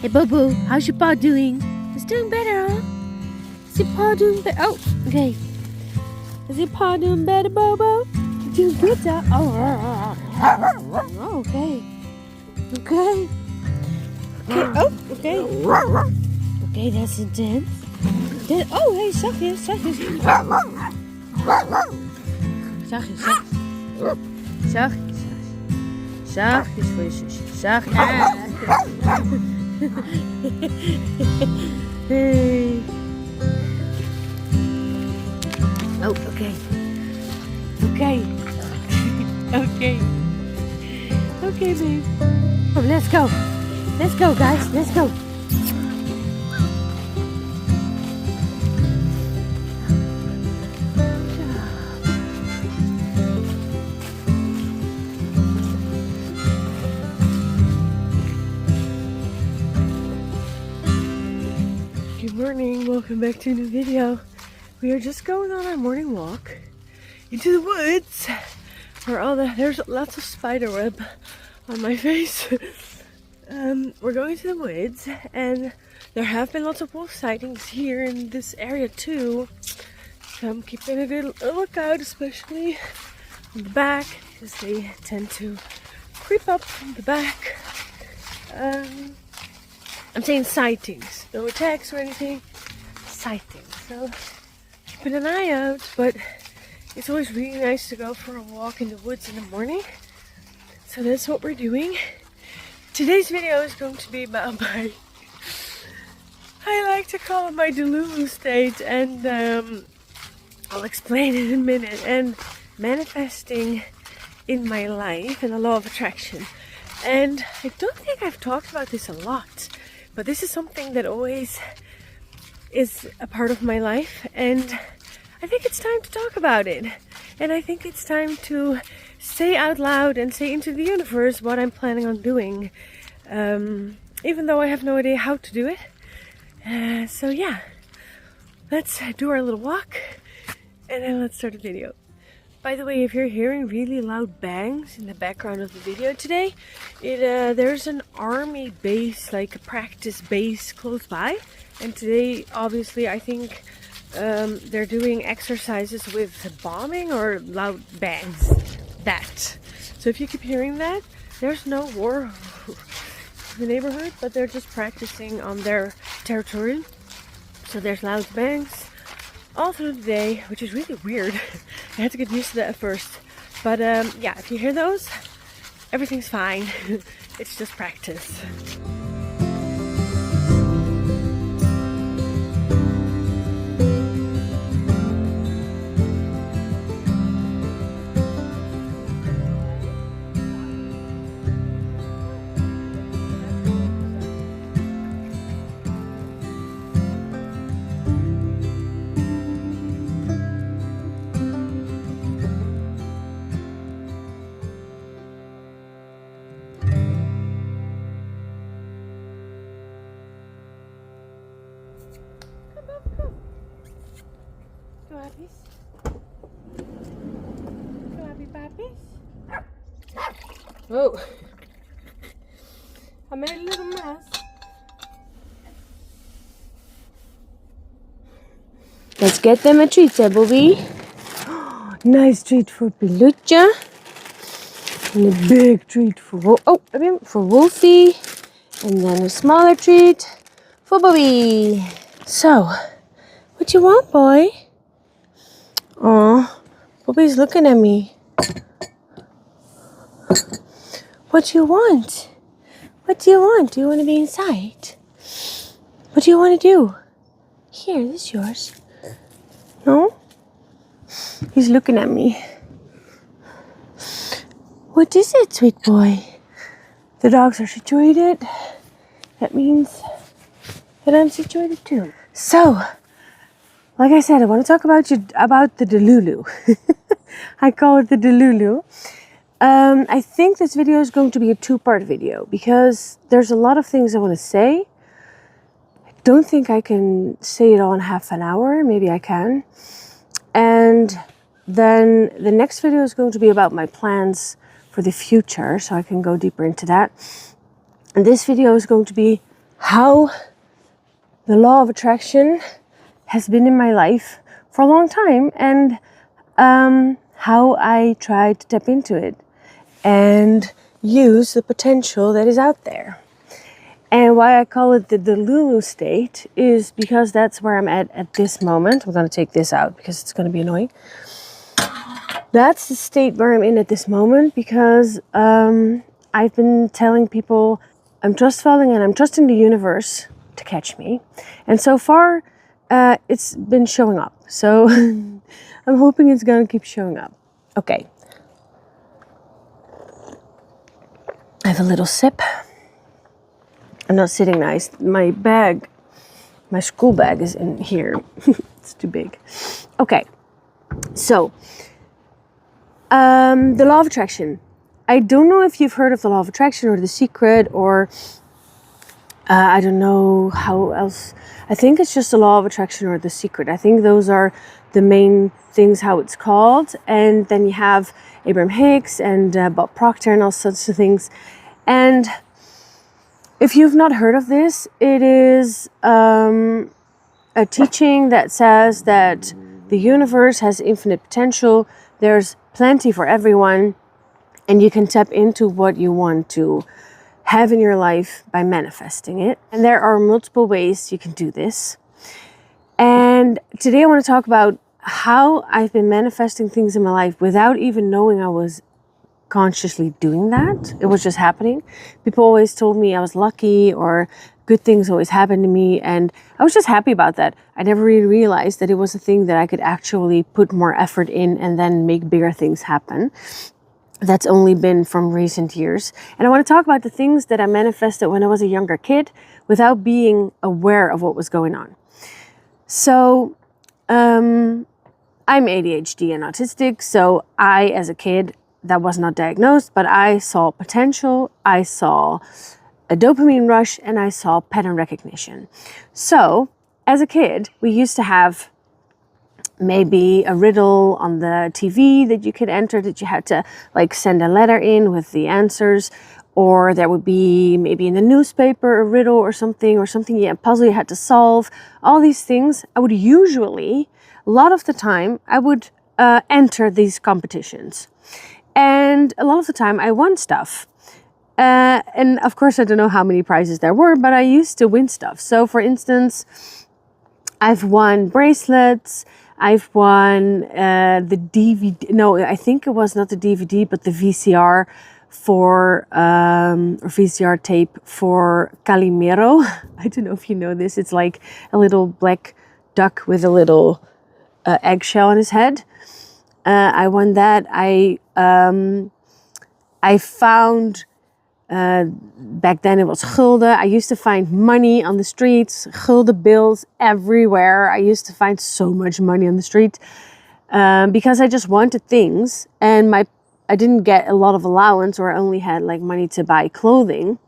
Hey, Bobo, how's your paw doing? It's doing better, huh? Is your paw doing better? Oh, okay. Is your paw doing better, Bobo? You're doing good, huh? Oh, okay. Okay. Okay. Oh, okay. Okay, that's intense. Oh, hey, zachtjes, zachtjes. Zachtjes, zachtjes. Zachtjes, zachtjes. Zachtjes voor je zusje. Zachtjes. Hey. Oh, okay. Okay. Okay. Okay, babe. Oh, let's go. Let's go, guys. Let's go. Good morning. Welcome back to a new video. We are just going on our morning walk into the woods where there's lots of spider web on my face. We're going to the woods, and there have been lots of wolf sightings here in this area too. So I'm keeping a good lookout, especially on the back, because they tend to creep up from the back. I'm saying sightings, no attacks or anything. Sightings. So keeping an eye out, but it's always really nice to go for a walk in the woods in the morning. So that's what we're doing. Today's video is going to be about I like to call it my Delulu state, and I'll explain in a minute, and manifesting in my life and the law of attraction. And I don't think I've talked about this a lot, but this is something that always is a part of my life, and I think it's time to talk about it. And I think it's time to say out loud and say into the universe what I'm planning on doing, even though I have no idea how to do it. So yeah, let's do our little walk, and then let's start the video. By the way, if you're hearing really loud bangs in the background of the video today, there's an army base, like a practice base close by. And today, obviously, I think they're doing exercises with bombing or loud bangs. That. So if you keep hearing that, there's no war in the neighborhood, but they're just practicing on their territory. So there's loud bangs all through the day, which is really weird. I had to get used to that at first. But yeah, if you hear those, everything's fine. It's just practice. Go Abby's. Go Abby Babbies. Oh, I made a little mess. Let's get them a treat, Bobby. Nice treat for Pelucha. And a big treat for Wolfie. And then a smaller treat for Bobby. So, what you want, boy? Aw, Bobby's looking at me. What do you want? What do you want? Do you want to be inside? What do you want to do? Here, this is yours. No? He's looking at me. What is it, sweet boy? The dogs are situated. That means that I'm situated too. So, like I said, I want to talk about the Delulu. I call it the Delulu. I think this video is going to be a two-part video because there's a lot of things I want to say. I don't think I can say it all in half an hour. Maybe I can. And then the next video is going to be about my plans for the future, so I can go deeper into that. And this video is going to be how the law of attraction has been in my life for a long time, and how I try to tap into it and use the potential that is out there. And why I call it the Lulu state is because that's where I'm at this moment. I'm going to take this out because it's going to be annoying. That's the state where I'm in at this moment because I've been telling people I'm trust falling and I'm trusting the universe to catch me. And so far, it's been showing up. So I'm hoping it's going to keep showing up. Okay. I have a little sip. I'm not sitting nice. My school bag is in here. It's too big. Okay. So, the law of attraction. I don't know if you've heard of the law of attraction or The Secret or I don't know how else. I think it's just the law of attraction or The Secret. I think those are the main things, how it's called. And then you have Abraham Hicks and Bob Proctor and all sorts of things. And if you've not heard of this, it is a teaching that says that the universe has infinite potential. There's plenty for everyone. And you can tap into what you want to have in your life by manifesting it. And there are multiple ways you can do this. And today I want to talk about how I've been manifesting things in my life without even knowing I was consciously doing that. It was just happening. People always told me I was lucky or good things always happened to me. And I was just happy about that. I never really realized that it was a thing that I could actually put more effort in and then make bigger things happen. That's only been from recent years. And I want to talk about the things that I manifested when I was a younger kid without being aware of what was going on. So, I'm ADHD and autistic. So I, as a kid, that was not diagnosed, but I saw potential. I saw a dopamine rush and I saw pattern recognition. So as a kid, we used to have maybe a riddle on the TV that you could enter, that you had to like send a letter in with the answers, or there would be maybe in the newspaper a riddle or something, a puzzle you had to solve. All these things, I would usually, a lot of the time, I would enter these competitions. And a lot of the time I won stuff. And of course, I don't know how many prizes there were, but I used to win stuff. So for instance, I've won bracelets. I've won the DVD. No, I think it was not the DVD, but the VCR for or VCR tape for Calimero. I don't know if you know this. It's like a little black duck with a little eggshell on his head. I won that. I found. Back then it was gulden. I used to find money on the streets, gulden bills everywhere. I used to find so much money on the street because I just wanted things, and I didn't get a lot of allowance, or I only had like money to buy clothing.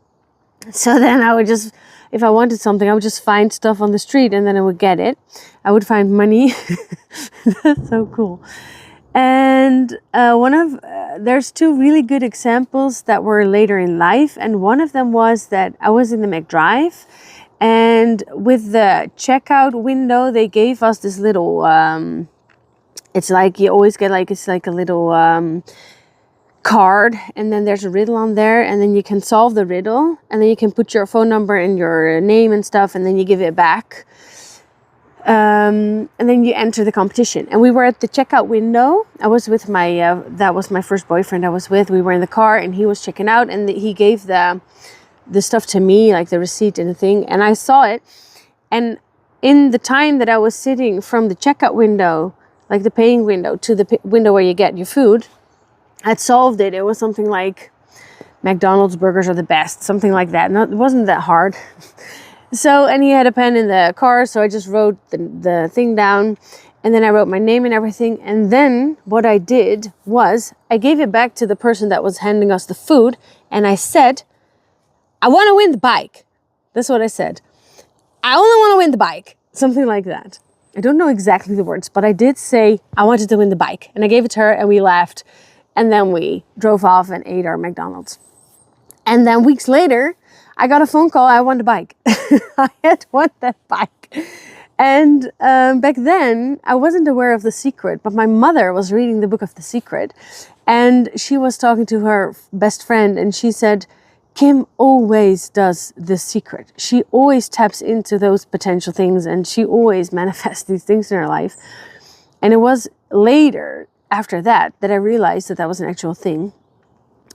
So then I would just, if I wanted something, I would just find stuff on the street and then I would get it. I would find money. That's so cool. And there's two really good examples that were later in life. And one of them was that I was in the McDrive, and with the checkout window, they gave us this little, it's like you always get like, it's like a little card, and then there's a riddle on there, and then you can solve the riddle, and then you can put your phone number and your name and stuff, and then you give it back. And then you enter the competition. And we were at the checkout window. I was with my, that was my first boyfriend I was with. We were in the car and he was checking out, and he gave the stuff to me, like the receipt and the thing. And I saw it. And in the time that I was sitting from the checkout window, like the paying window, to the window where you get your food, I'd solved it. It was something like McDonald's burgers are the best, something like that. It wasn't that hard. So, and he had a pen in the car, so I just wrote the thing down, and then I wrote my name and everything. And then what I did was I gave it back to the person that was handing us the food, and I said, I want to win the bike. That's what I said. I only want to win the bike. Something like that. I don't know exactly the words, but I did say I wanted to win the bike. And I gave it to her, and we laughed. And then we drove off and ate our McDonald's. And then weeks later, I got a phone call. I won the bike. I had won that bike. And back then, I wasn't aware of The Secret, but my mother was reading the book of The Secret. And she was talking to her best friend, and she said, Kim always does The Secret. She always taps into those potential things, and she always manifests these things in her life. And it was later, after that I realized that was an actual thing.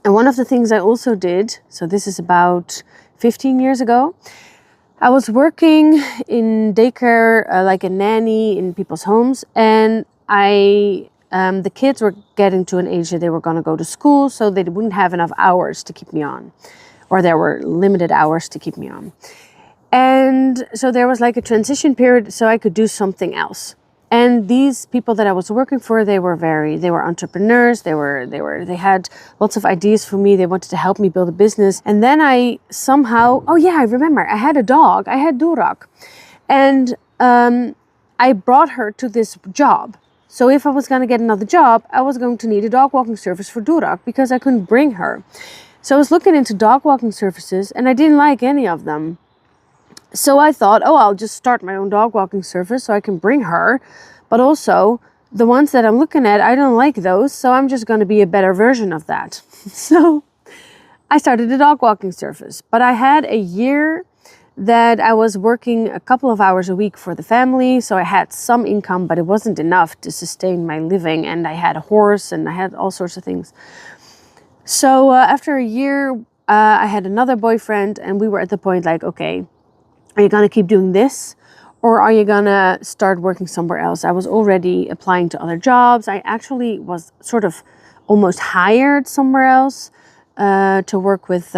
And one of the things I also did, so this is about 15 years ago, I was working in daycare, like a nanny in people's homes, and the kids were getting to an age that they were going to go to school, so they wouldn't have enough hours to keep me on, or there were limited hours to keep me on. And so there was like a transition period so I could do something else. And these people that I was working for, they were entrepreneurs. They had lots of ideas for me. They wanted to help me build a business. And then I remember I had a dog. I had Durak. And I brought her to this job. So if I was going to get another job, I was going to need a dog walking service for Durak because I couldn't bring her. So I was looking into dog walking services and I didn't like any of them. So I thought, I'll just start my own dog walking service so I can bring her. But also, the ones that I'm looking at, I don't like those. So I'm just going to be a better version of that. So I started a dog walking service. But I had a year that I was working a couple of hours a week for the family. So I had some income, but it wasn't enough to sustain my living. And I had a horse and I had all sorts of things. So after a year, I had another boyfriend and we were at the point like, okay, are you going to keep doing this or are you going to start working somewhere else? I was already applying to other jobs. I actually was sort of almost hired somewhere else to work with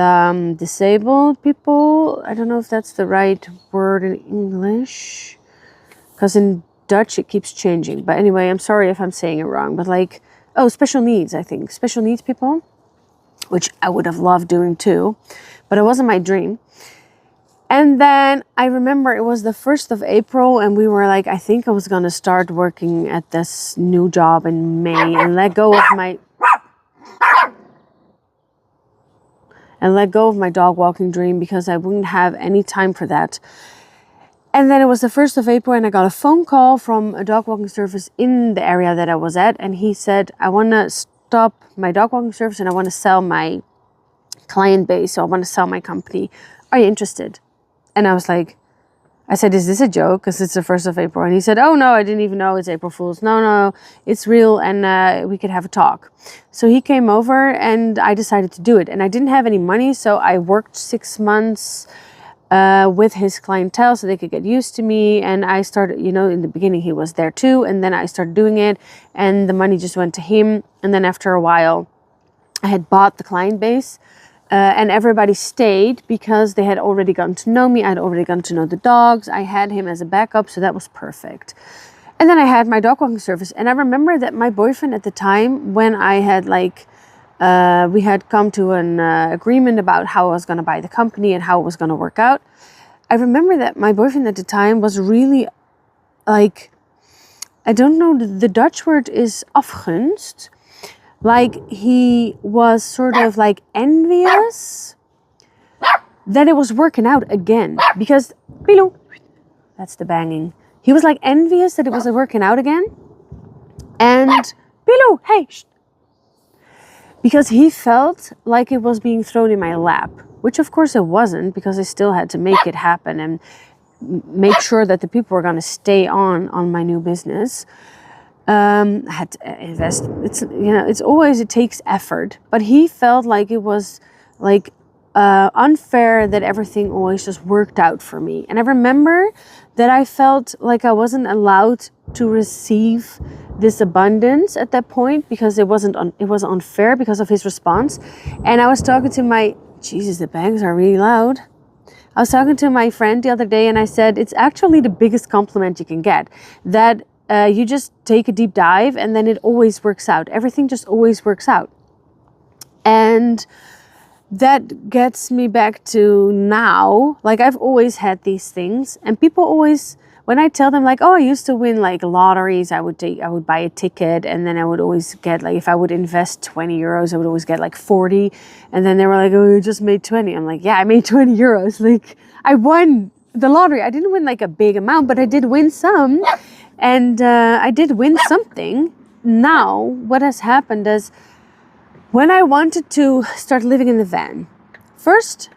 disabled people. I don't know if that's the right word in English because in Dutch it keeps changing. But anyway, I'm sorry if I'm saying it wrong. But special needs, I think. Special needs people, which I would have loved doing too. But it wasn't my dream. And then I remember it was the 1st of April and we were like, I think I was going to start working at this new job in May and let go of my dog walking dream because I wouldn't have any time for that. And then it was the 1st of April and I got a phone call from a dog walking service in the area that I was at. And he said, I want to stop my dog walking service and I want to sell my client base. So I want to sell my company. Are you interested? And I was like, I said, is this a joke? Because it's the 1st of April. And he said, oh, no, I didn't even know it's April Fool's. No, it's real. And we could have a talk. So he came over and I decided to do it. And I didn't have any money. So I worked 6 months with his clientele so they could get used to me. And I started, in the beginning he was there too. And then I started doing it and the money just went to him. And then after a while, I had bought the client base. And everybody stayed because they had already gotten to know me. I had already gotten to know the dogs. I had him as a backup, so that was perfect. And then I had my dog walking service. And I remember that my boyfriend at the time, when I had we had come to an agreement about how I was going to buy the company and how it was going to work out. I remember that my boyfriend at the time was really I don't know, the Dutch word is afgunst. He was sort of envious that it was working out again. Because, Pilou, that's the banging. He was envious that it was working out again. And, Pilou, hey, shh. Because he felt like it was being thrown in my lap. Which of course it wasn't, because I still had to make it happen and make sure that the people were going to stay on my new business. I had to invest. It takes effort, but he felt like it was unfair that everything always just worked out for me. And I remember that I felt like I wasn't allowed to receive this abundance at that point because it was unfair because of his response. And I was talking to Jesus, the bangs are really loud. I was talking to my friend the other day and I said, it's actually the biggest compliment you can get, that you just take a deep dive and then it always works out. Everything just always works out. And that gets me back to now. I've always had these things and people always when I tell them like, oh, I used to win like lotteries, I would buy a ticket, and then I would always get like, if I would invest 20 euros, I would always get like 40. And then they were like, oh, you just made 20. I'm like, yeah, I made 20 euros. Like, I won the lottery. I didn't win like a big amount, but I did win some. And I did win something. Now, what has happened is, when I wanted to start living in the van, first,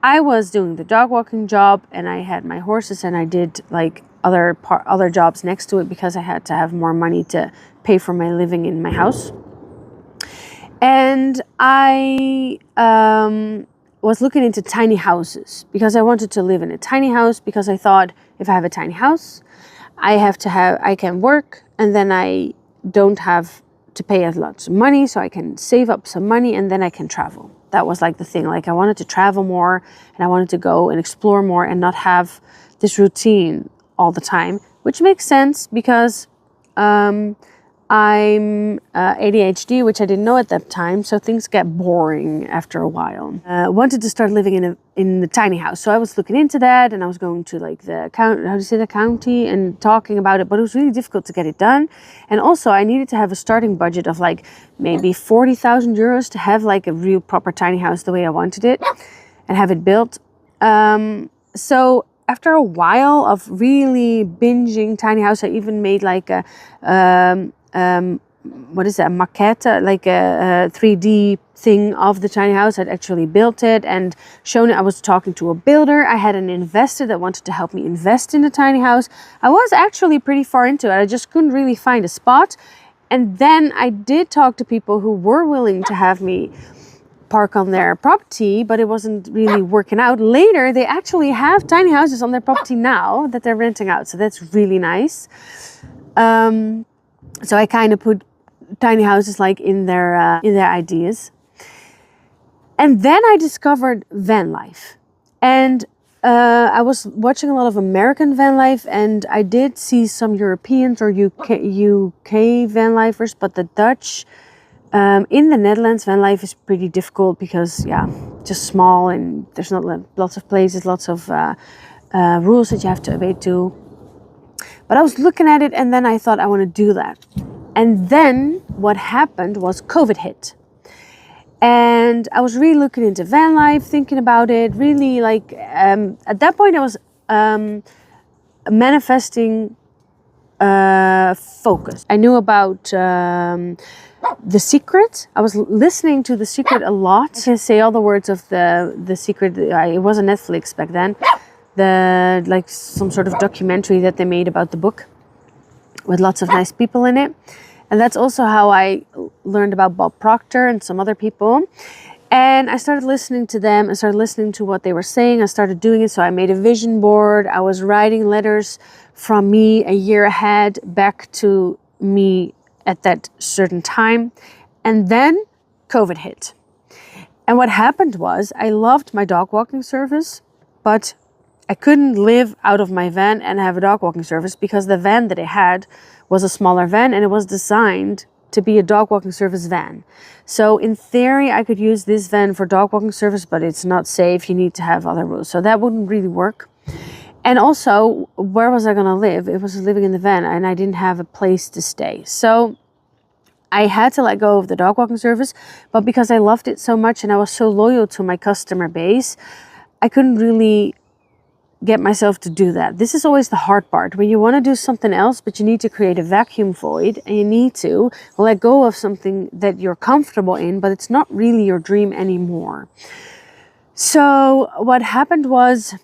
I was doing the dog walking job, and I had my horses, and I did like other jobs next to it because I had to have more money to pay for my living in my house. And I was looking into tiny houses because I wanted to live in a tiny house, because I thought, if I have a tiny house, I can work, and then I don't have to pay as lots of money, so I can save up some money, and then I can travel. That was like the thing. Like, I wanted to travel more, and I wanted to go and explore more and not have this routine all the time, which makes sense because I'm ADHD, which I didn't know at that time, so things get boring after a while. Wanted to start living in the tiny house, so I was looking into that, and I was going to like the county and talking about it, but it was really difficult to get it done. And also, I needed to have a starting budget of like maybe 40,000 euros to have like a real proper tiny house the way I wanted it and have it built. So after a while of really binging tiny house, I even made like a what is that, a maquette, like a 3D thing of the tiny house. I'd actually built it and shown it. I was talking to a builder. I had an investor that wanted to help me invest in a tiny house. I was actually pretty far into it. I just couldn't really find a spot. And then I did talk to people who were willing to have me park on their property, but it wasn't really working out. Later, they actually have tiny houses on their property now that they're renting out. So that's really nice. So I kind of put tiny houses like in their ideas. And then I discovered van life. And I was watching a lot of American van life, and I did see some Europeans or UK van lifers, but the Dutch, in the Netherlands, van life is pretty difficult because, just small, and there's not lots of places, lots of rules that you have to obey to. But I was looking at it, and then I thought, I want to do that. And then what happened was COVID hit. And I was really looking into van life, thinking about it, really like, at that point I was manifesting focus. I knew about The Secret. I was listening to The Secret a lot. I can say all the words of The Secret. It was on Netflix back then. Like some sort of documentary that they made about the book with lots of nice people in it. And that's also how I learned about Bob Proctor and some other people. And I started listening to them. I started listening to what they were saying. I started doing it. So I made a vision board. I was writing letters from me a year ahead back to me at that certain time. And then COVID hit. And what happened was, I loved my dog walking service, but I couldn't live out of my van and have a dog walking service because the van that I had was a smaller van, and it was designed to be a dog walking service van. So in theory, I could use this van for dog walking service, but it's not safe. You need to have other rules. So that wouldn't really work. And also, where was I going to live? It was living in the van, and I didn't have a place to stay. So I had to let go of the dog walking service, but because I loved it so much and I was so loyal to my customer base, I couldn't really get myself to do that. This is always the hard part. When you want to do something else, but you need to create a vacuum void, and you need to let go of something that you're comfortable in, but it's not really your dream anymore. So what happened was,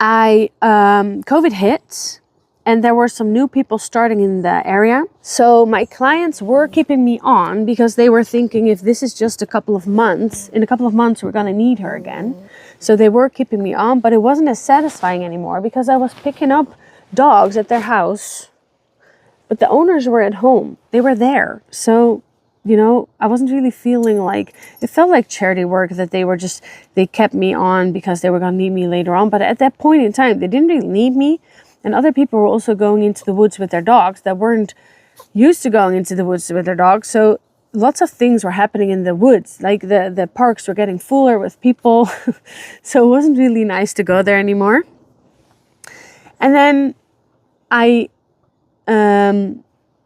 COVID hit, and there were some new people starting in the area. So my clients were keeping me on because they were thinking, if this is just a couple of months, in a couple of months we're gonna need her again. So they were keeping me on, but it wasn't as satisfying anymore because I was picking up dogs at their house, but the owners were at home. They were there. So, I wasn't really feeling like, it felt like charity work that they kept me on because they were going to need me later on. But at that point in time, they didn't really need me. And other people were also going into the woods with their dogs that weren't used to going into the woods with their dogs. So lots of things were happening in the woods, like the parks were getting fuller with people. So it wasn't really nice to go there anymore. And then I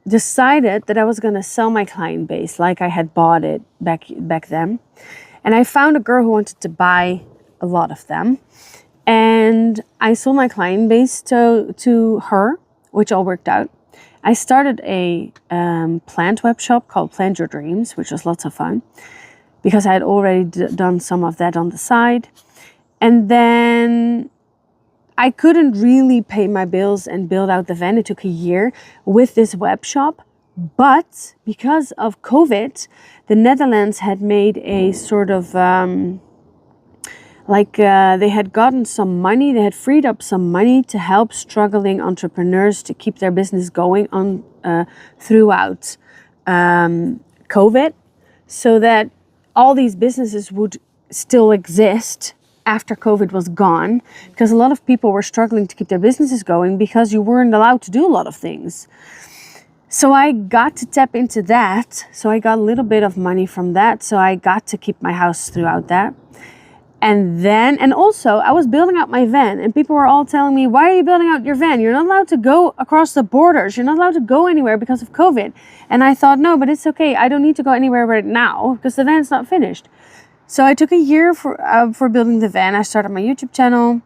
decided that I was going to sell my client base like I had bought it back then. And I found a girl who wanted to buy a lot of them. And I sold my client base to her, which all worked out. I started a plant web shop called Plant Your Dreams, which was lots of fun because I had already done some of that on the side. And then I couldn't really pay my bills and build out the van. It took a year with this web shop. But because of COVID, the Netherlands had made a sort of they had gotten some money, they had freed up some money to help struggling entrepreneurs to keep their business going on throughout COVID, so that all these businesses would still exist after COVID was gone, because a lot of people were struggling to keep their businesses going because you weren't allowed to do a lot of things. So I got to tap into that. So I got a little bit of money from that. So I got to keep my house throughout that. And also I was building out my van, and people were all telling me, why are you building out your van? You're not allowed to go across the borders. You're not allowed to go anywhere because of COVID. And I thought, no, but it's okay. I don't need to go anywhere right now because the van's not finished. So I took a year for building the van. I started my YouTube channel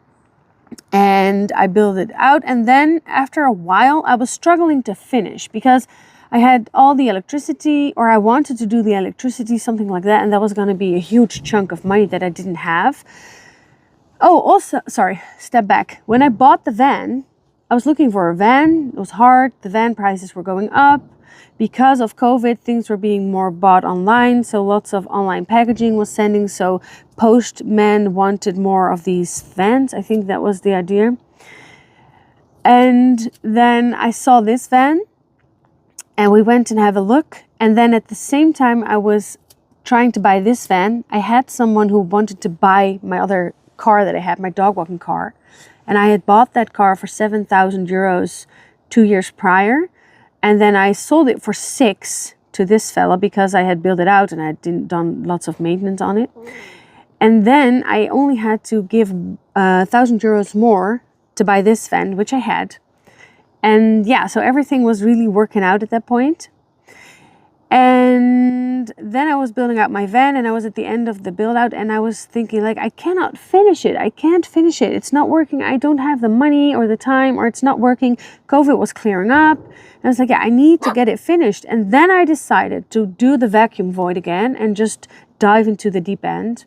and I built it out. And then after a while, I was struggling to finish because I had all the electricity, or I wanted to do the electricity, something like that. And that was going to be a huge chunk of money that I didn't have. Oh, also, sorry, step back. When I bought the van, I was looking for a van. It was hard. The van prices were going up. Because of COVID, things were being more bought online. So lots of online packaging was sending. So postmen wanted more of these vans. I think that was the idea. And then I saw this van. And we went and had a look. And then at the same time I was trying to buy this van, I had someone who wanted to buy my other car that I had, my dog walking car. And I had bought that car for 7,000 euros 2 years prior. And then I sold it for 6 to this fella because I had built it out and I had done lots of maintenance on it. And then I only had to give 1,000 euros more to buy this van, which I had. And yeah, so everything was really working out at that point. And then I was building out my van, and I was at the end of the build out, and I was thinking, like, I cannot finish it. I can't finish it. It's not working. I don't have the money or the time, or it's not working. COVID was clearing up. And I was like, yeah, I need to get it finished. And then I decided to do the vacuum void again and just dive into the deep end.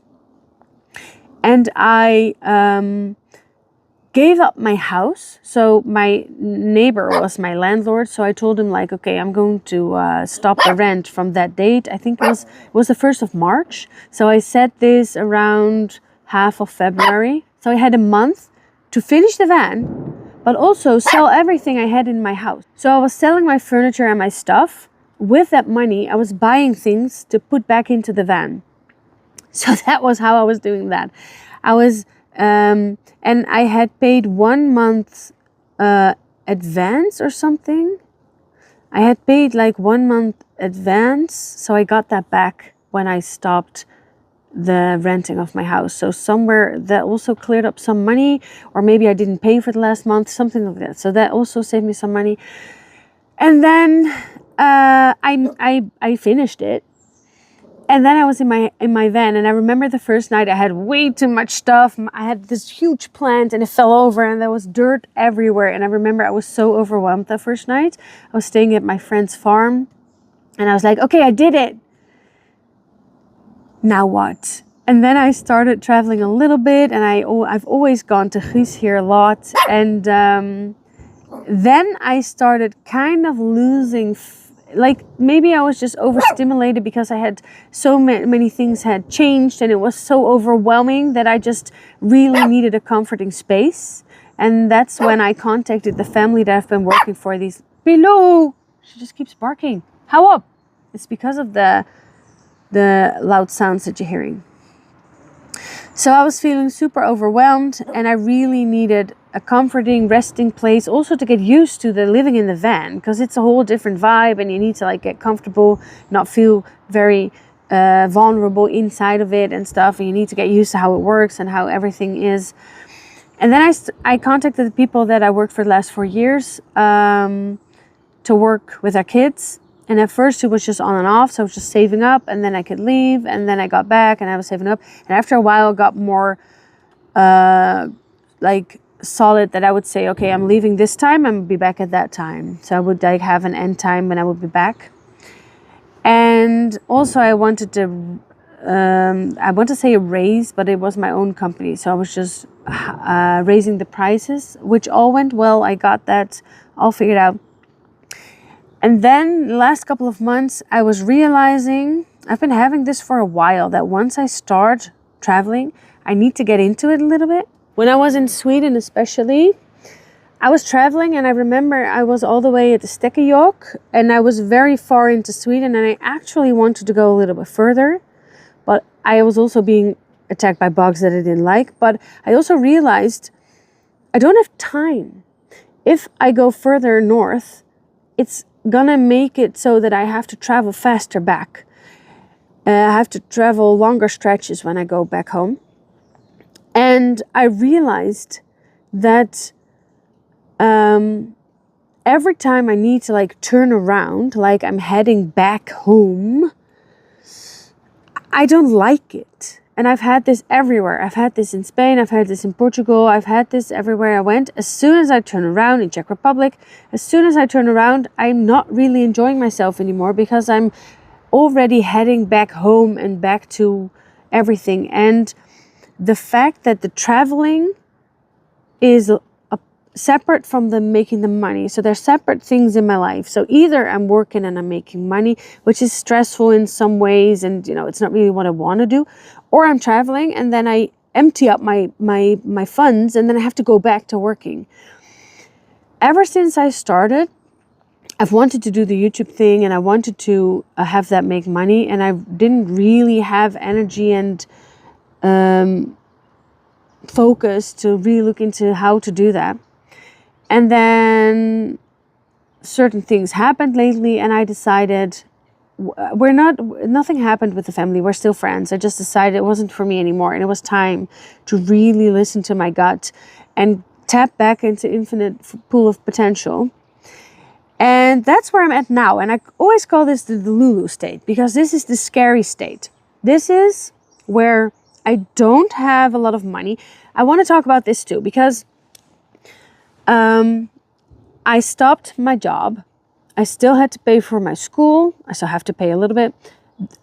And I gave up my house. So my neighbor was my landlord. So I told him, like, okay, I'm going to stop the rent from that date. I think it was the 1st of March. So I set this around half of February. So I had a month to finish the van, but also sell everything I had in my house. So I was selling my furniture and my stuff. With that money, I was buying things to put back into the van. So that was how I was doing that. I was... and I had paid 1 month advance or something. I had paid like 1 month advance. So I got that back when I stopped the renting of my house. So somewhere that also cleared up some money, or maybe I didn't pay for the last month, something like that. So that also saved me some money. And then I finished it. And then I was in my van, and I remember the first night I had way too much stuff. I had this huge plant and it fell over and there was dirt everywhere. And I remember I was so overwhelmed that first night. I was staying at my friend's farm and I was like, okay, I did it. Now what? And then I started traveling a little bit, and I've always gone to Guus here a lot. And then I started kind of losing like maybe I was just overstimulated because I had so many things had changed, and it was so overwhelming that I just really needed a comforting space. And that's when I contacted the family that I've been working for. These below, she just keeps barking. How up? It's because of the loud sounds that you're hearing. So I was feeling super overwhelmed, and I really needed a comforting resting place, also to get used to the living in the van, because it's a whole different vibe, and you need to like get comfortable, not feel very vulnerable inside of it and stuff, and you need to get used to how it works and how everything is. And then I contacted the people that I worked for the last 4 years to work with our kids. And at first it was just on and off. So I was just saving up, and then I could leave, and then I got back and I was saving up. And after a while I got more like solid, that I would say, okay, I'm leaving this time, I'm gonna be back at that time. So I would like have an end time when I would be back. And also I wanted to I want to say a raise, but it was my own company. So I was just raising the prices, which all went well. I got that all figured out. And then the last couple of months, I was realizing, I've been having this for a while, that once I start traveling, I need to get into it a little bit. When I was in Sweden especially, I was traveling, and I remember I was all the way at the Stekkejokk, and I was very far into Sweden, and I actually wanted to go a little bit further. But I was also being attacked by bugs that I didn't like. But I also realized I don't have time. If I go further north, it's gonna make it so that I have to travel faster back. I have to travel longer stretches when I go back home. And I realized that every time I need to like turn around, like I'm heading back home, I don't like it. And I've had this everywhere. I've had this in Spain. I've had this in Portugal. I've had this everywhere I went. As soon as I turn around in Czech Republic, as soon as I turn around, I'm not really enjoying myself anymore, because I'm already heading back home and back to everything. And the fact that the traveling is separate from the making the money. So they're separate things in my life. So either I'm working and I'm making money, which is stressful in some ways, and it's not really what I want to do, or I'm traveling and then I empty up my funds, and then I have to go back to working. Ever since I started, I've wanted to do the YouTube thing, and I wanted to have that make money, and I didn't really have energy and focus to really look into how to do that. And then certain things happened lately, and I decided nothing happened with the family. We're still friends. I just decided it wasn't for me anymore, and it was time to really listen to my gut and tap back into infinite pool of potential. And that's where I'm at now. And I always call this the Lulu state, because this is the scary state. This is where I don't have a lot of money. I want to talk about this too, because I stopped my job. I still had to pay for my school. I still have to pay a little bit.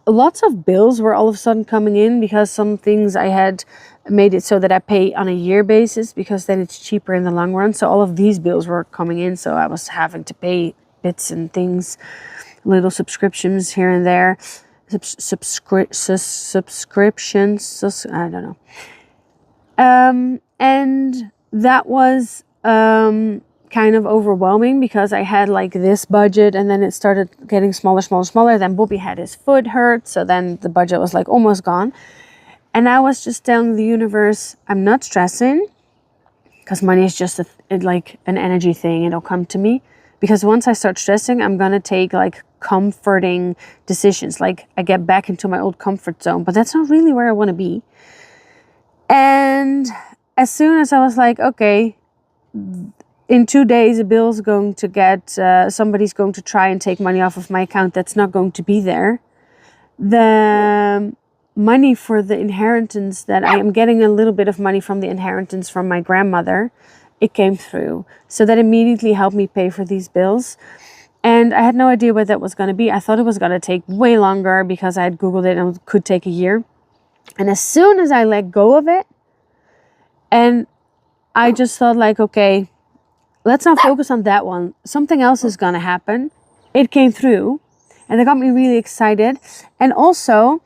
Lots of bills were all of a sudden coming in, because some things I had made it so that I pay on a year basis, because then it's cheaper in the long run. So all of these bills were coming in. So I was having to pay bits and things, little subscriptions here and there, subscriptions, I don't know. And that was kind of overwhelming, because I had like this budget, and then it started getting smaller. Then Bobby had his foot hurt, so then the budget was like almost gone. And I was just telling the universe, I'm not stressing, because money is just like an energy thing. It'll come to me, because once I start stressing, I'm gonna take like comforting decisions, like I get back into my old comfort zone, but that's not really where I want to be. And as soon as I was like, okay, in 2 days, a bill's going to get, somebody's going to try and take money off of my account that's not going to be there. The money for the inheritance, that I am getting a little bit of money from the inheritance from my grandmother, it came through. So that immediately helped me pay for these bills. And I had no idea what that was going to be. I thought it was going to take way longer, because I had Googled it and it could take a year. And as soon as I let go of it, and I just thought like, okay, let's not focus on that one. Something else is going to happen. It came through, and that got me really excited. And also,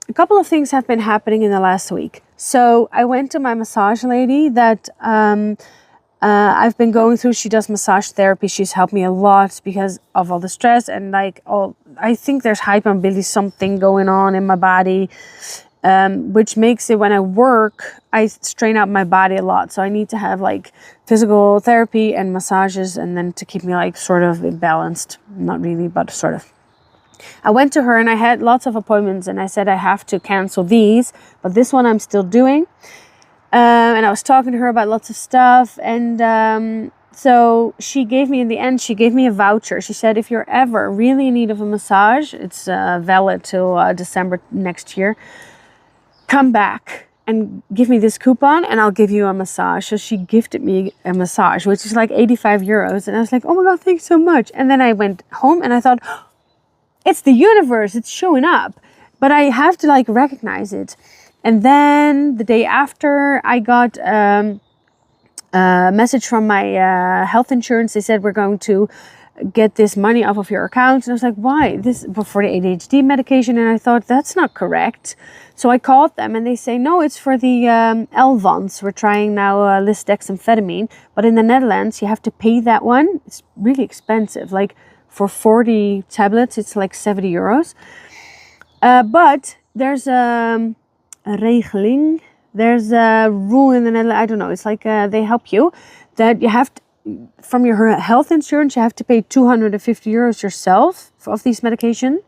a couple of things have been happening in the last week. So I went to my massage lady that I've been going through. She does massage therapy. She's helped me a lot because of all the stress, and like I think there's hypermobility, something going on in my body, which makes it, when I work, I strain out my body a lot. So I need to have like physical therapy and massages, and then to keep me like sort of balanced. Not really, but sort of. I went to her and I had lots of appointments, and I said I have to cancel these, but this one I'm still doing. And I was talking to her about lots of stuff. And so she gave me, in the end, she gave me a voucher. She said, if you're ever really in need of a massage, it's valid till December next year, come back and give me this coupon and I'll give you a massage. So she gifted me a massage, which is like 85 euros. And I was like, oh my God, thanks so much. And then I went home and I thought, oh, it's the universe, it's showing up. But I have to like recognize it. And then the day after, I got a message from my health insurance. They said, we're going to get this money off of your account. And I was like, why? This for the ADHD medication. And I thought, that's not correct. So I called them and they say, no, it's for the Elvans. We're trying now lisdexamfetamine. But in the Netherlands, you have to pay that one. It's really expensive. Like for 40 tablets, it's like 70 euros. But there's a regeling. There's a rule in the Netherlands. I don't know. It's like they help you that you have to, from your health insurance, you have to pay 250 euros yourself of these medication.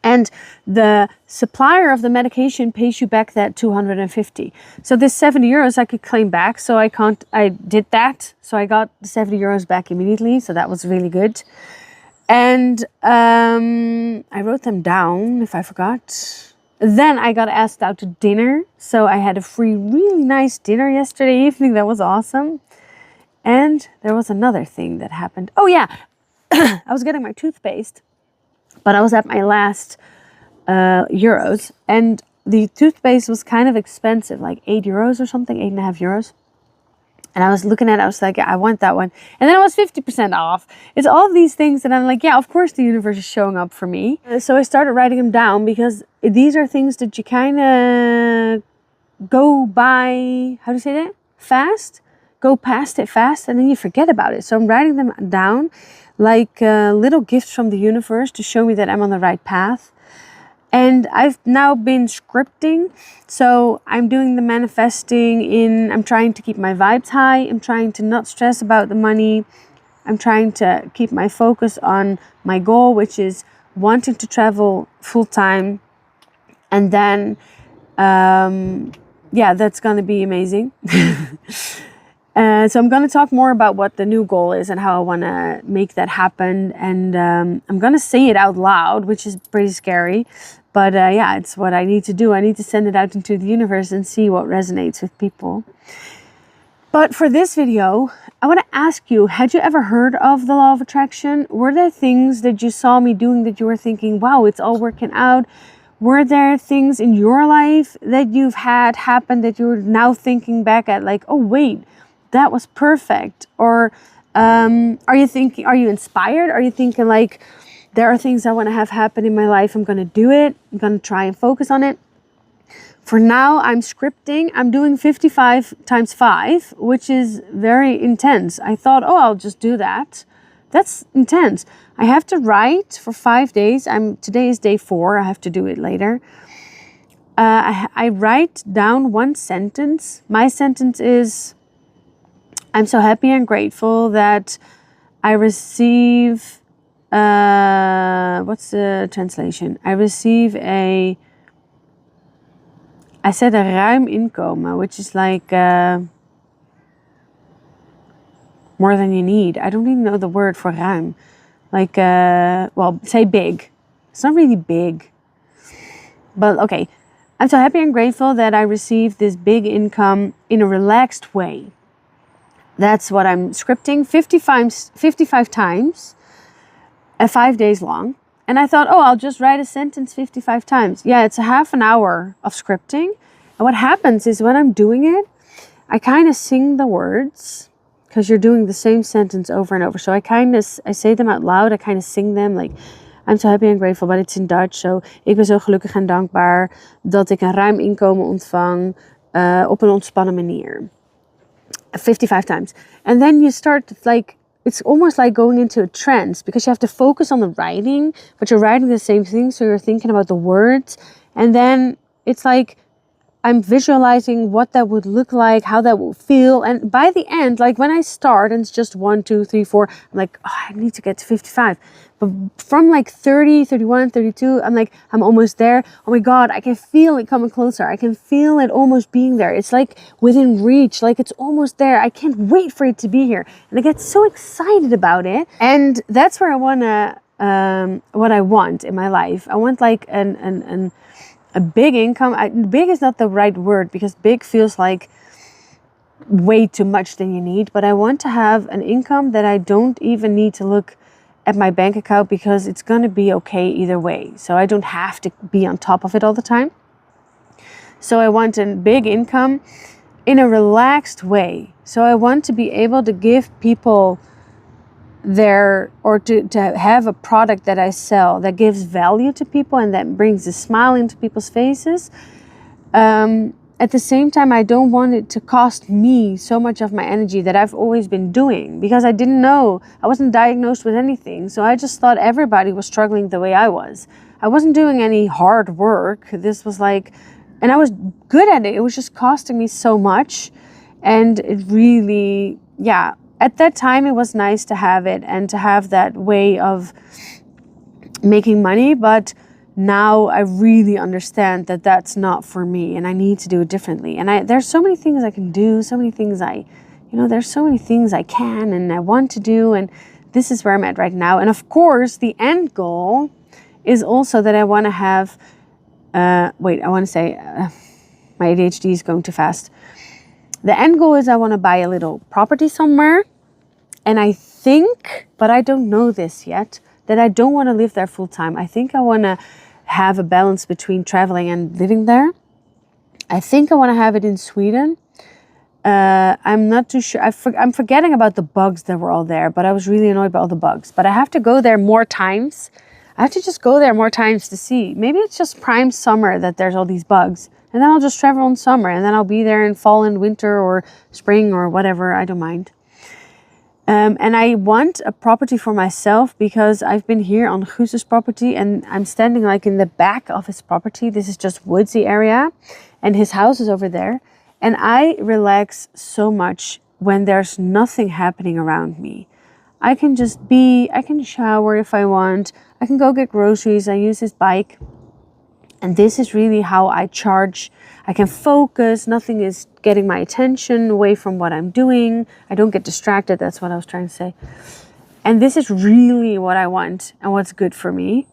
And the supplier of the medication pays you back that 250. So this 70 euros I could claim back. So I did that. So I got the 70 euros back immediately. So that was really good. And I wrote them down if I forgot. Then I got asked out to dinner. So I had a free, really nice dinner yesterday evening. That was awesome. And there was another thing that happened. Oh yeah, I was getting my toothpaste. But I was at my last euros. And the toothpaste was kind of expensive. Like 8 euros or something, 8.5 euros. And I was looking at it, I was like, yeah, I want that one. And then it was 50% off. It's all of these things that I'm like, yeah, of course the universe is showing up for me. So I started writing them down because these are things that you kind of go by, how do you say that? Fast? Go past it fast and then you forget about it. So I'm writing them down like little gifts from the universe to show me that I'm on the right path. And I've now been scripting. So I'm doing the manifesting I'm trying to keep my vibes high. I'm trying to not stress about the money. I'm trying to keep my focus on my goal, which is wanting to travel full time. And then, yeah, that's going to be amazing. So I'm going to talk more about what the new goal is and how I want to make that happen. And I'm going to say it out loud, which is pretty scary. But yeah, it's what I need to do. I need to send it out into the universe and see what resonates with people. But for this video, I want to ask you, had you ever heard of the law of attraction? Were there things that you saw me doing that you were thinking, wow, it's all working out? Were there things in your life that you've had happen that you're now thinking back at like, oh, wait, that was perfect? Or are you inspired? Are you thinking like, there are things I want to have happen in my life. I'm going to do it. I'm going to try and focus on it. For now, I'm scripting. I'm doing 55 times 5, which is very intense. I thought, oh, I'll just do that. That's intense. I have to write for 5 days. Today is day 4. I have to do it later. I write down one sentence. My sentence is, I'm so happy and grateful that I receive, what's the translation? I said a ruim inkomen, which is like more than you need. I don't even know the word for ruim. Like, well, say big. It's not really big. But okay, I'm so happy and grateful that I received this big income in a relaxed way. That's what I'm scripting 55 times, 5 days long. And I thought, oh, I'll just write a sentence 55 times. Yeah, it's a half an hour of scripting. And what happens is when I'm doing it, I kind of sing the words because you're doing the same sentence over and over. So I say them out loud. I kind of sing them like, I'm so happy and grateful, but it's in Dutch. So, ik ben zo gelukkig en dankbaar dat ik een ruim inkomen ontvang op een ontspannen manier. 55 times. And then you start like, it's almost like going into a trance because you have to focus on the writing, but you're writing the same thing. So you're thinking about the words. And then it's like, I'm visualizing what that would look like, how that will feel. And by the end, like when I start and it's just 1, 2, 3, 4, I'm like, oh, I need to get to 55. But from like 30, 31, 32, I'm like, I'm almost there. Oh my God, I can feel it coming closer. I can feel it almost being there. It's like within reach, like it's almost there. I can't wait for it to be here. And I get so excited about it. And that's where I want to, what I want in my life. I want like a big income. Big is not the right word because big feels like way too much than you need. But I want to have an income that I don't even need to look at my bank account because it's going to be okay either way. So I don't have to be on top of it all the time. So I want a big income in a relaxed way. So I want to be able to give people or to have a product that I sell that gives value to people and that brings a smile into people's faces. At the same time, I don't want it to cost me so much of my energy that I've always been doing because I didn't know. I wasn't diagnosed with anything. So I just thought everybody was struggling the way I was. I wasn't doing any hard work. This was like, and I was good at it. It was just costing me so much. And it really, yeah, at that time, it was nice to have it and to have that way of making money. But now I really understand that that's not for me and I need to do it differently. And there's so many things I can do, so many things there's so many things I can and I want to do. And this is where I'm at right now. And of course, the end goal is also that I want to have, my ADHD is going too fast. The end goal is I want to buy a little property somewhere. And I think, but I don't know this yet, that I don't want to live there full time. I think I want to have a balance between traveling and living there. I think I want to have it in Sweden. I'm not too sure. I'm forgetting about the bugs that were all there, but I was really annoyed by all the bugs. But I have to go there more times. I have to just go there more times to see. Maybe it's just prime summer that there's all these bugs. And then I'll just travel in summer. And then I'll be there in fall and winter or spring or whatever. I don't mind. And I want a property for myself because I've been here on Guus's property and I'm standing like in the back of his property. This is just woodsy area and his house is over there. And I relax so much when there's nothing happening around me. I can shower if I want. I can go get groceries. I use his bike. And this is really how I charge. I can focus. Nothing is getting my attention away from what I'm doing. I don't get distracted. That's what I was trying to say. And this is really what I want and what's good for me.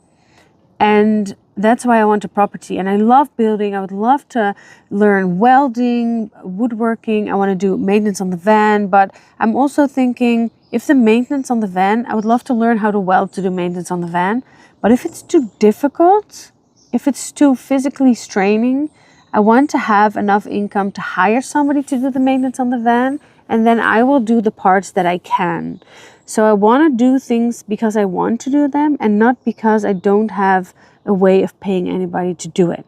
And that's why I want a property. And I love building. I would love to learn welding, woodworking. I want to do maintenance on the van. But I'm also thinking if the maintenance on the van, I would love to learn how to weld to do maintenance on the van. But if it's too difficult, if it's too physically straining, I want to have enough income to hire somebody to do the maintenance on the van, and then I will do the parts that I can. So I want to do things because I want to do them and not because I don't have a way of paying anybody to do it.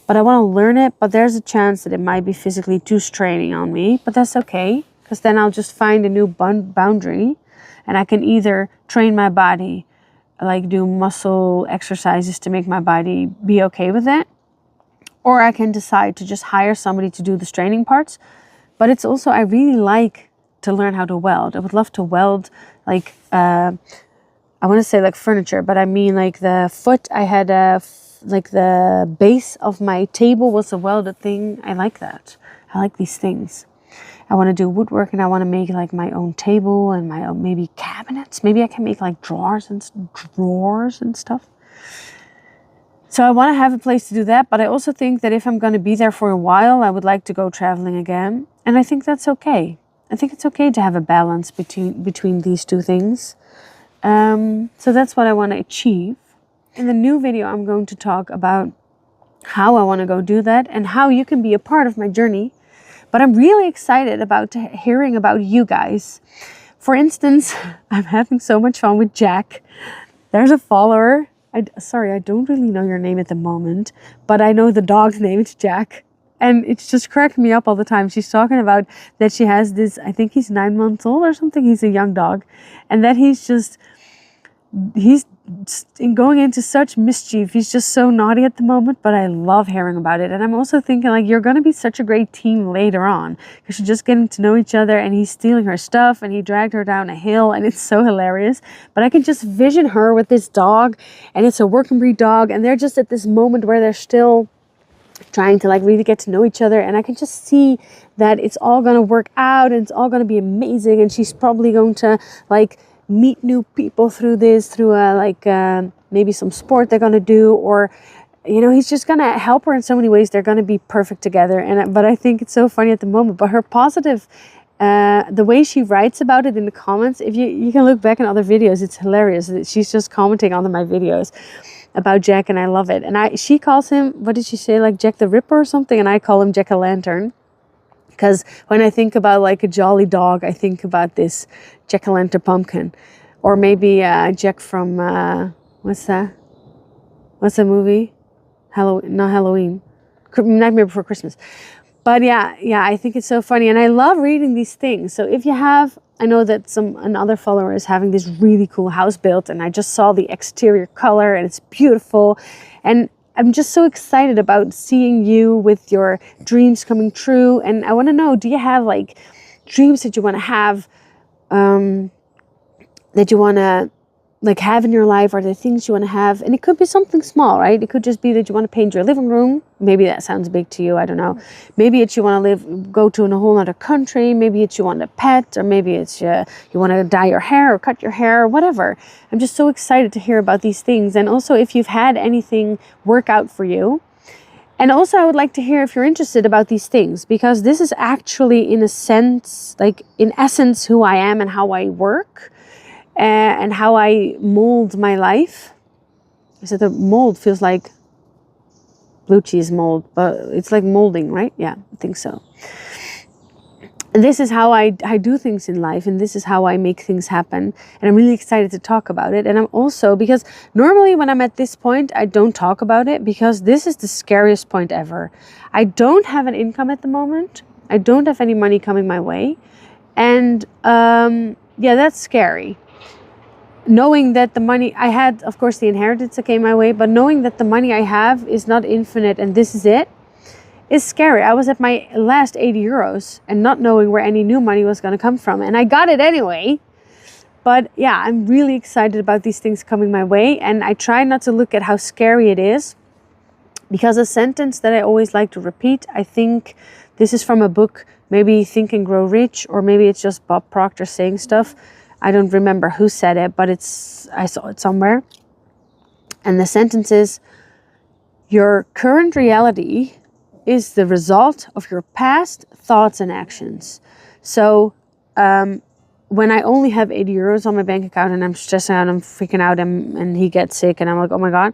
But I want to learn it, but there's a chance that it might be physically too straining on me, but that's okay, because then I'll just find a new boundary and I can either train my body, like do muscle exercises to make my body be okay with it. Or I can decide to just hire somebody to do the straining parts. But it's also, I really like to learn how to weld. I would love to weld like, I want to say like furniture, but I mean like the foot, I had like the base of my table was a welded thing. I like that. I like these things. I want to do woodwork and I want to make like my own table and my own maybe cabinets. Maybe I can make like drawers and stuff. So I want to have a place to do that. But I also think that if I'm going to be there for a while, I would like to go traveling again. And I think that's okay. I think it's okay to have a balance between these two things. So that's what I want to achieve. In the new video, I'm going to talk about how I want to go do that and how you can be a part of my journey. But I'm really excited about hearing about you guys. For instance, I'm having so much fun with Jack. There's a follower. I don't really know your name at the moment, but I know the dog's name is Jack. And it's just cracked me up all the time. She's talking about that she has this, I think he's 9 months old or something. He's a young dog. And that he's just he's going into such mischief. He's just so naughty at the moment, but I love hearing about it. And I'm also thinking like, you're going to be such a great team later on, because you're just getting to know each other, and he's stealing her stuff and he dragged her down a hill, and it's so hilarious. But I can just vision her with this dog, and it's a working breed dog, and they're just at this moment where they're still trying to like really get to know each other, and I can just see that it's all going to work out and it's all going to be amazing, and she's probably going to like meet new people through this, through maybe some sport they're going to do, or you know, he's just going to help her in so many ways. They're going to be perfect together. But I think it's so funny at the moment, but her positive the way she writes about it in the comments, if you can look back in other videos, it's hilarious. She's just commenting on my videos about Jack, and I love it. And she calls him, what did she say, like Jack the Ripper or something, and I call him Jack a Lantern, because when I think about like a jolly dog, I think about this Jack o' Lantern pumpkin, or maybe Jack from what's that movie, not Halloween, Nightmare Before Christmas. But yeah, I think it's so funny, and I love reading these things. So if you have, I know that another follower is having this really cool house built, and I just saw the exterior color, and it's beautiful, and I'm just so excited about seeing you with your dreams coming true. And I want to know, do you have like dreams that you want to have, that you want to like have in your life? Are there things you want to have? And it could be something small, right? It could just be that you want to paint your living room. Maybe that sounds big to you. I don't know. Maybe it's you want to go to a whole other country. Maybe it's you want a pet, or maybe it's you want to dye your hair or cut your hair or whatever. I'm just so excited to hear about these things. And also if you've had anything work out for you. And also I would like to hear if you're interested about these things, because this is actually in a sense, like in essence, who I am and how I work. And how I mold my life. So the mold feels like blue cheese mold, but it's like molding, right? Yeah, I think so. And this is how I do things in life, and this is how I make things happen. And I'm really excited to talk about it. And I'm also, because normally when I'm at this point, I don't talk about it, because this is the scariest point ever. I don't have an income at the moment. I don't have any money coming my way. And yeah, that's scary. Knowing that the money I had, of course, the inheritance that came my way, but knowing that the money I have is not infinite and this is it, is scary. I was at my last 80 euros and not knowing where any new money was going to come from. And I got it anyway. But yeah, I'm really excited about these things coming my way. And I try not to look at how scary it is, because a sentence that I always like to repeat, I think this is from a book, maybe Think and Grow Rich, or maybe it's just Bob Proctor saying stuff. I don't remember who said it, but I saw it somewhere. And the sentence is, your current reality is the result of your past thoughts and actions. So when I only have 80 euros on my bank account and I'm stressing out, I'm freaking out, and he gets sick and I'm like, oh my God,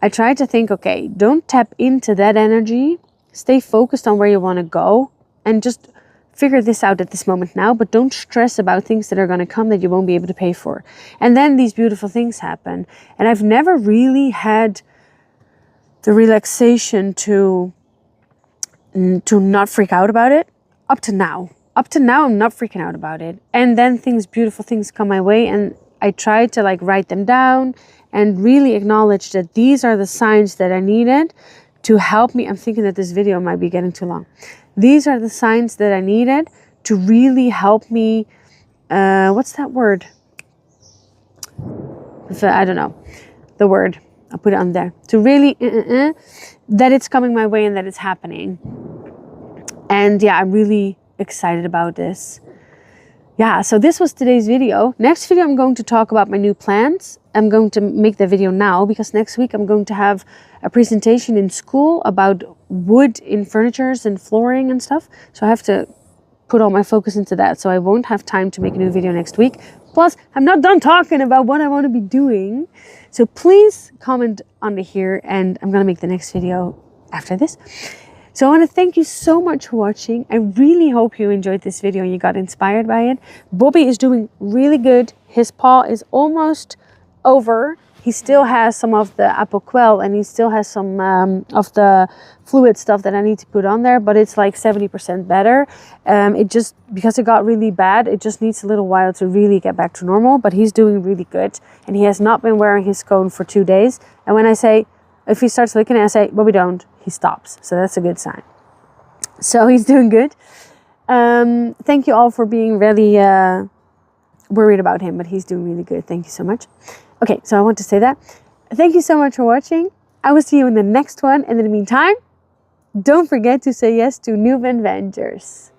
I try to think, okay, don't tap into that energy. Stay focused on where you want to go and just figure this out at this moment now, but don't stress about things that are going to come that you won't be able to pay for. And then these beautiful things happen. And I've never really had the relaxation to not freak out about it up to now. Up to now, I'm not freaking out about it. And then beautiful things come my way, and I try to like write them down and really acknowledge that these are the signs that I needed to help me. I'm thinking that this video might be getting too long. These are the signs that I needed to really help me. What's that word? I don't know the word. I'll put it on there. To really, that it's coming my way and that it's happening. And yeah, I'm really excited about this. Yeah, so this was today's video. Next video, I'm going to talk about my new plans. I'm going to make the video now because next week I'm going to have a presentation in school about wood in furnitures and flooring and stuff. So I have to put all my focus into that. So I won't have time to make a new video next week. Plus, I'm not done talking about what I want to be doing. So please comment under here and I'm going to make the next video after this. So I want to thank you so much for watching. I really hope you enjoyed this video and you got inspired by it. Bobby is doing really good. His paw is almost over. he still has some of the Apoquel and he still has some of the fluid stuff that I need to put on there, but it's like 70% better. It just, because it got really bad, it just needs a little while to really get back to normal, but he's doing really good. And he has not been wearing his cone for 2 days. And when I say, if he starts licking it, I say, but we don't, he stops. So that's a good sign. So he's doing good. Thank you all for being really worried about him, but he's doing really good. Thank you so much. Okay, so I want to say that. Thank you so much for watching. I will see you in the next one. And in the meantime, don't forget to say yes to new adventures.